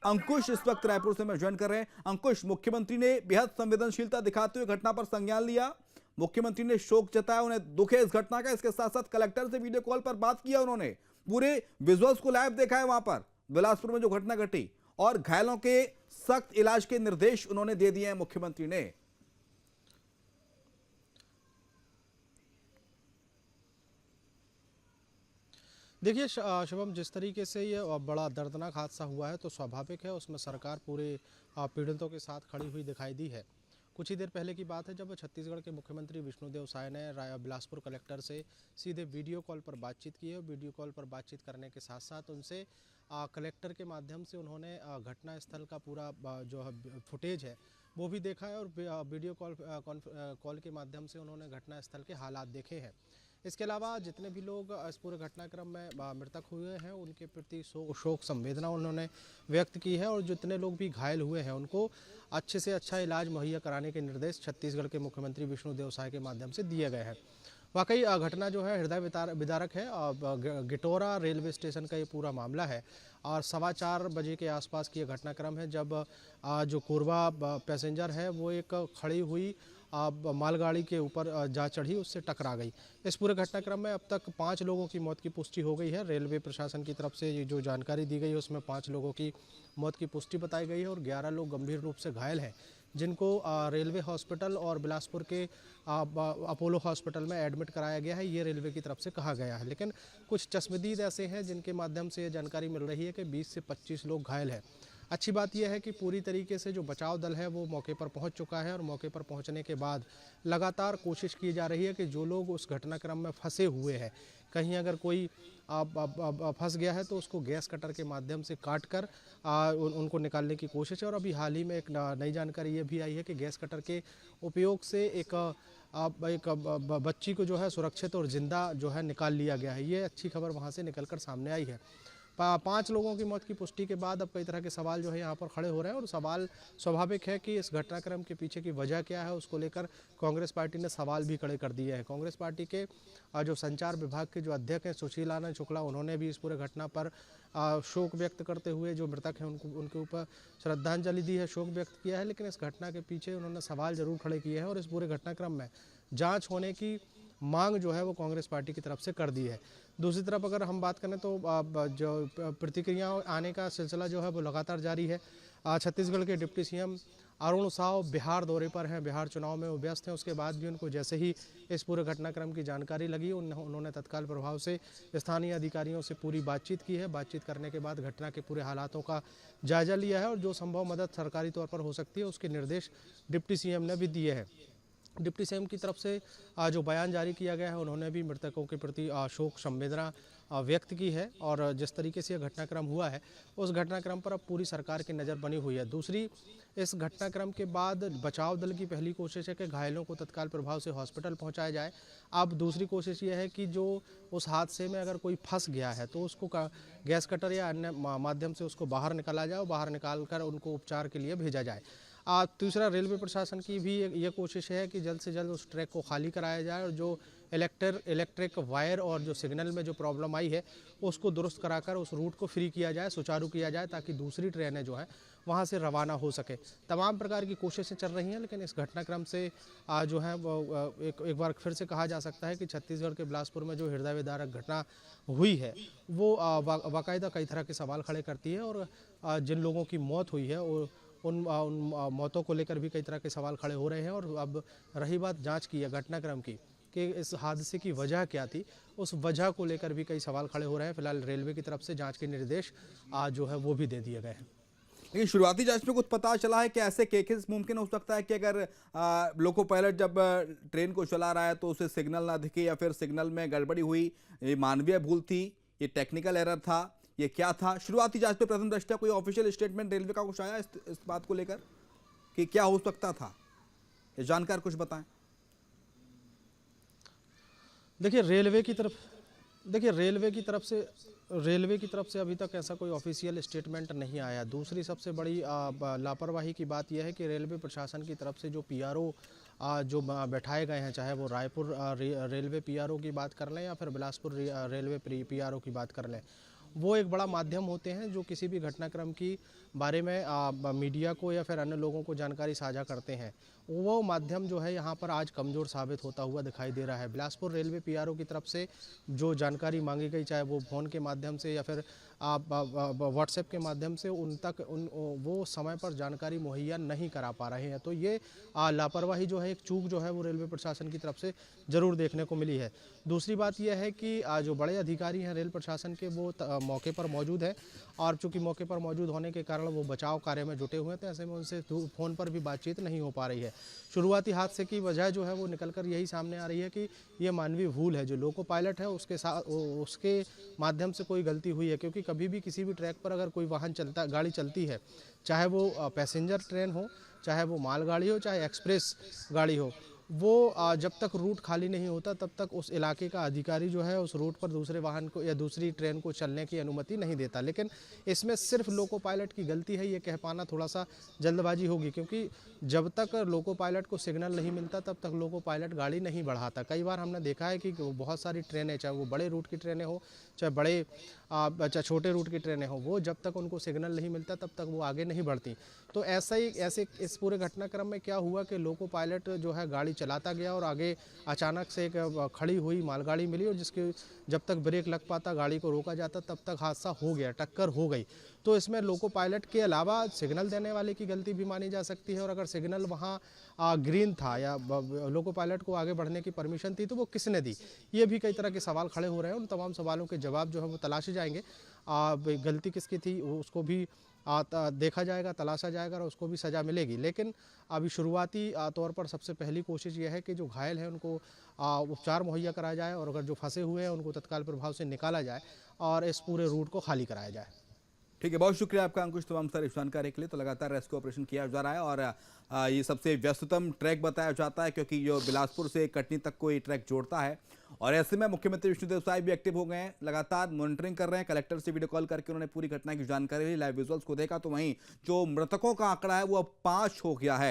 अंकुश इस वक्त रायपुर से मैं ज्वाइन कर रहे हैं। अंकुश, मुख्यमंत्री ने बेहद संवेदनशीलता दिखाते हुए घटना पर संज्ञान लिया। मुख्यमंत्री ने शोक जताया, उन्हें दुख है इस घटना का। इसके साथ साथ कलेक्टर से वीडियो कॉल पर बात किया उन्होंने, पूरे विजुअल्स को लाइव देखा है वहां पर बिलासपुर में जो घटना घटी, और घायलों के सख्त इलाज के निर्देश उन्होंने दे दिए हैं मुख्यमंत्री ने। देखिए शुभम, जिस तरीके से ये बड़ा दर्दनाक हादसा हुआ है तो स्वाभाविक है उसमें सरकार पूरे पीड़ितों के साथ खड़ी हुई दिखाई दी है। कुछ ही देर पहले की बात है जब छत्तीसगढ़ के मुख्यमंत्री विष्णुदेव साय ने बिलासपुर कलेक्टर से सीधे वीडियो कॉल पर बातचीत की है। वीडियो कॉल पर बातचीत करने के साथ साथ उनसे कलेक्टर के माध्यम से उन्होंने घटना स्थल का पूरा जो है फुटेज है वो भी देखा है, और वीडियो कॉल के माध्यम से उन्होंने घटना स्थल के हालात देखे हैं। इसके अलावा जितने भी लोग इस पूरे घटनाक्रम में मृतक हुए हैं उनके प्रति शोक संवेदना उन्होंने व्यक्त की है, और जितने लोग भी घायल हुए हैं उनको अच्छे से अच्छा इलाज मुहैया कराने के निर्देश छत्तीसगढ़ के मुख्यमंत्री विष्णुदेव साय के माध्यम से दिए गए हैं। वाकई घटना जो है हृदय विदारक है। गिटौरा रेलवे स्टेशन का ये पूरा मामला है, और 4:15 बजे के आसपास की यह घटनाक्रम है जब जो कोरबा पैसेंजर है वो एक खड़ी हुई मालगाड़ी के ऊपर जा चढ़ी, उससे टकरा गई। इस पूरे घटनाक्रम में अब तक 5 लोगों की मौत की पुष्टि हो गई है। रेलवे प्रशासन की तरफ से ये जो जानकारी दी गई है उसमें 5 लोगों की मौत की पुष्टि बताई गई है, और 11 लोग गंभीर रूप से घायल हैं, जिनको रेलवे हॉस्पिटल और बिलासपुर के अपोलो हॉस्पिटल में एडमिट कराया गया है, ये रेलवे की तरफ से कहा गया है। लेकिन कुछ चश्मदीद ऐसे हैं जिनके माध्यम से ये जानकारी मिल रही है कि 20 से 25 लोग घायल हैं। अच्छी बात यह है कि पूरी तरीके से जो बचाव दल है वो मौके पर पहुंच चुका है, और मौके पर पहुंचने के बाद लगातार कोशिश की जा रही है कि जो लोग उस घटनाक्रम में फंसे हुए हैं, कहीं अगर कोई फंस गया है तो उसको गैस कटर के माध्यम से काट कर उनको निकालने की कोशिश है। और अभी हाल ही में एक नई जानकारी ये भी आई है कि गैस कटर के उपयोग से एक बच्ची को जो है सुरक्षित और जिंदा जो है निकाल लिया गया है। ये अच्छी खबर वहाँ से निकलकर सामने आई है। 5 लोगों की मौत की पुष्टि के बाद अब कई तरह के सवाल जो है यहाँ पर खड़े हो रहे हैं, और सवाल स्वाभाविक है कि इस घटनाक्रम के पीछे की वजह क्या है उसको लेकर कांग्रेस पार्टी ने सवाल भी खड़े कर दिए हैं। कांग्रेस पार्टी के जो संचार विभाग के जो अध्यक्ष हैं सुशीलानंद शुक्ला, उन्होंने भी इस पूरे घटना पर शोक व्यक्त करते हुए जो मृतक हैं उनके ऊपर श्रद्धांजलि दी है, शोक व्यक्त किया है। लेकिन इस घटना के पीछे उन्होंने सवाल जरूर खड़े किए हैं, और इस पूरे घटनाक्रम में जाँच होने की मांग जो है वो कांग्रेस पार्टी की तरफ से कर दी है। दूसरी तरफ अगर हम बात करें तो जो प्रतिक्रिया आने का सिलसिला जो है वो लगातार जारी है। छत्तीसगढ़ के डिप्टी सीएम अरुण साव बिहार दौरे पर हैं, बिहार चुनाव में वो व्यस्त हैं। उसके बाद भी उनको जैसे ही इस पूरे घटनाक्रम की जानकारी लगी उन्होंने तत्काल प्रभाव से स्थानीय अधिकारियों से पूरी बातचीत की है। बातचीत करने के बाद घटना के पूरे हालातों का जायजा लिया है, और जो संभव मदद सरकारी तौर पर हो सकती है उसके निर्देश डिप्टी सीएम ने भी दिए हैं। डिप्टी सीएम की तरफ से जो बयान जारी किया गया है उन्होंने भी मृतकों के प्रति शोक संवेदना व्यक्त की है, और जिस तरीके से यह घटनाक्रम हुआ है उस घटनाक्रम पर अब पूरी सरकार की नज़र बनी हुई है। दूसरी, इस घटनाक्रम के बाद बचाव दल की पहली कोशिश है कि घायलों को तत्काल प्रभाव से हॉस्पिटल पहुंचाया जाए। अब दूसरी कोशिश ये है कि जो उस हादसे में अगर कोई फंस गया है तो उसको गैस कटर या अन्य माध्यम से उसको बाहर निकाला जाए, और बाहर निकाल कर उनको उपचार के लिए भेजा जाए। तीसरा, रेलवे प्रशासन की भी ये कोशिश है कि जल्द से जल्द उस ट्रैक को खाली कराया जाए, और जो इलेक्ट्रिक वायर और जो सिग्नल में जो प्रॉब्लम आई है उसको दुरुस्त कराकर उस रूट को फ्री किया जाए, सुचारू किया जाए, ताकि दूसरी ट्रेनें जो हैं वहाँ से रवाना हो सके। तमाम प्रकार की कोशिशें चल रही हैं, लेकिन इस घटनाक्रम से जो है वो एक बार फिर से कहा जा सकता है कि छत्तीसगढ़ के बिलासपुर में जो हृदय विदारक घटना हुई है वो बाकायदा कई तरह के सवाल खड़े करती है, और जिन लोगों की मौत हुई है उन मौतों को लेकर भी कई तरह के सवाल खड़े हो रहे हैं। और अब रही बात जांच की है घटनाक्रम की कि इस हादसे की वजह क्या थी, उस वजह को लेकर भी कई सवाल खड़े हो रहे हैं। फिलहाल रेलवे की तरफ से जांच के निर्देश जो है वो भी दे दिए गए हैं। लेकिन शुरुआती जांच में कुछ पता चला है कि ऐसे केसेस मुमकिन हो सकता है कि अगर लोको पायलट जब ट्रेन को चला रहा है तो उसे सिग्नल ना दिखे, या फिर सिग्नल में गड़बड़ी हुई, ये मानवीय भूल थी, ये टेक्निकल एरर था, ये क्या था? शुरुआती जांच में प्रथम दृष्टया कोई ऑफिशियल स्टेटमेंट रेलवे का कुछ आया इस बात को लेकर कि क्या हो सकता था? ये जानकार कुछ बताएं। देखिए रेलवे की तरफ से अभी तक ऐसा कोई ऑफिशियल स्टेटमेंट नहीं आया। दूसरी सबसे बड़ी लापरवाही की बात यह है कि रेलवे प्रशासन की तरफ से जो पीआरओ जो बैठाए गए हैं, चाहे वो रायपुर रेलवे पीआरओ की बात कर लें या फिर बिलासपुर रेलवे पीआरओ की बात कर लें, वो एक बड़ा माध्यम होते हैं जो किसी भी घटनाक्रम की बारे में मीडिया को या फिर अन्य लोगों को जानकारी साझा करते हैं, वो माध्यम जो है यहाँ पर आज कमज़ोर साबित होता हुआ दिखाई दे रहा है। बिलासपुर रेलवे पीआरओ की तरफ से जो जानकारी मांगी गई, चाहे वो फ़ोन के माध्यम से या फिर व्हाट्सएप के माध्यम से, वो समय पर जानकारी मुहैया नहीं करा पा रहे हैं। तो ये लापरवाही जो है, एक चूक जो है वो रेलवे प्रशासन की तरफ से ज़रूर देखने को मिली है। दूसरी बात यह है कि जो बड़े अधिकारी हैं रेल प्रशासन के, वो मौके पर मौजूद हैं, और चूँकि मौके पर मौजूद होने के कारण वो बचाव कार्य में जुटे हुए थे, ऐसे में उनसे फ़ोन पर भी बातचीत नहीं हो पा रही है। शुरुआती हादसे की वजह जो है वो निकल कर यही सामने आ रही है कि ये मानवीय भूल है। जो लोको पायलट है उसके माध्यम से कोई गलती हुई है, क्योंकि कभी भी किसी भी ट्रैक पर अगर कोई गाड़ी चलती है, चाहे वो पैसेंजर ट्रेन हो, चाहे वो मालगाड़ी हो, चाहे एक्सप्रेस गाड़ी हो, वो जब तक रूट खाली नहीं होता तब तक उस इलाके का अधिकारी जो है उस रूट पर दूसरे वाहन को या दूसरी ट्रेन को चलने की अनुमति नहीं देता। लेकिन इसमें सिर्फ लोको पायलट की गलती है, ये कह पाना थोड़ा सा जल्दबाजी होगी, क्योंकि जब तक लोको पायलट को सिग्नल नहीं मिलता तब तक लोको पायलट गाड़ी नहीं बढ़ाता। कई बार हमने देखा है कि बहुत सारी ट्रेनें, चाहे वो बड़े रूट की ट्रेनें हो, चाहे छोटे रूट की ट्रेनें हो, वो जब तक उनको सिग्नल नहीं मिलता तब तक वो आगे नहीं बढ़ती। तो ऐसे इस पूरे घटनाक्रम में क्या हुआ कि लोको पायलट जो है गाड़ी चलाता गया और आगे अचानक से एक खड़ी हुई मालगाड़ी मिली, और जिसके जब तक ब्रेक लग पाता, गाड़ी को रोका जाता, तब तक हादसा हो गया, टक्कर हो गई। तो इसमें लोको पायलट के अलावा सिग्नल देने वाले की गलती भी मानी जा सकती है, और अगर सिग्नल वहाँ ग्रीन था या लोको पायलट को आगे बढ़ने की परमिशन थी तो वो किसने दी, ये भी कई तरह के सवाल खड़े हो रहे हैं। उन तमाम सवालों के जवाब जो है वो तलाशे जाएंगे। गलती किसकी थी उसको भी देखा जाएगा, तलाशा जाएगा, और उसको भी सज़ा मिलेगी। लेकिन अभी शुरुआती तौर पर सबसे पहली कोशिश ये है कि जो घायल हैं उनको उपचार मुहैया कराया जाए, और अगर जो फंसे हुए हैं उनको तत्काल प्रभाव से निकाला जाए और इस पूरे रूट को खाली कराया जाए। ठीक है, बहुत शुक्रिया आपका अंकुश तमाम सारी जानकारी के लिए। तो लगातार रेस्क्यू ऑपरेशन किया जा रहा है, और ये सबसे व्यस्ततम ट्रैक बताया जाता है, क्योंकि जो बिलासपुर से कटनी तक को ये ट्रैक जोड़ता है। और ऐसे में मुख्यमंत्री विष्णुदेव साय भी एक्टिव हो गए हैं, लगातार मॉनिटरिंग कर रहे हैं। कलेक्टर से वीडियो कॉल करके उन्होंने पूरी घटना की जानकारी ली, लाइव विजुअल्स को देखा। तो वहीं जो मृतकों का आंकड़ा है वो अब 5 हो गया है।